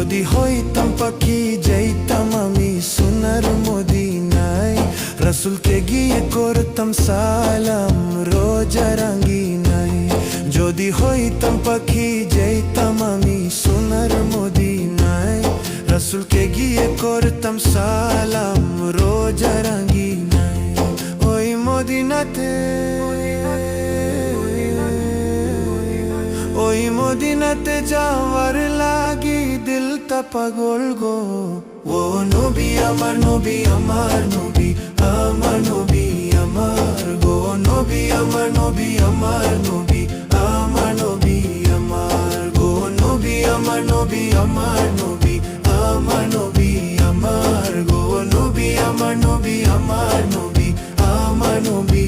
যদি হইতাম পাখি যাইতাম আমি সোনার মদিনায়, রাসূলকে গিয়ে করতাম সালাম রোজা রাঙ্গিনায়। যদি হইতাম পাখি যাইতাম আমি সোনার মদিনায়, রাসূলকে গিয়ে করতাম সালাম রোজা রাঙ্গিনায়। ওই মদিনাতে, ওই মদিনাতে যাওয়ার লাগি দিলটা পাগল গো। ও নবী আমার নবী আমার নবী, আমার নবী আমার গো। নবী আমার নবী আমার নবী, আমার নবী আমার গো। নবী আমার নবী আমার নবী, আমার নবী আমার গো। নবী আমার নবী আমার নবী, আমার নবী।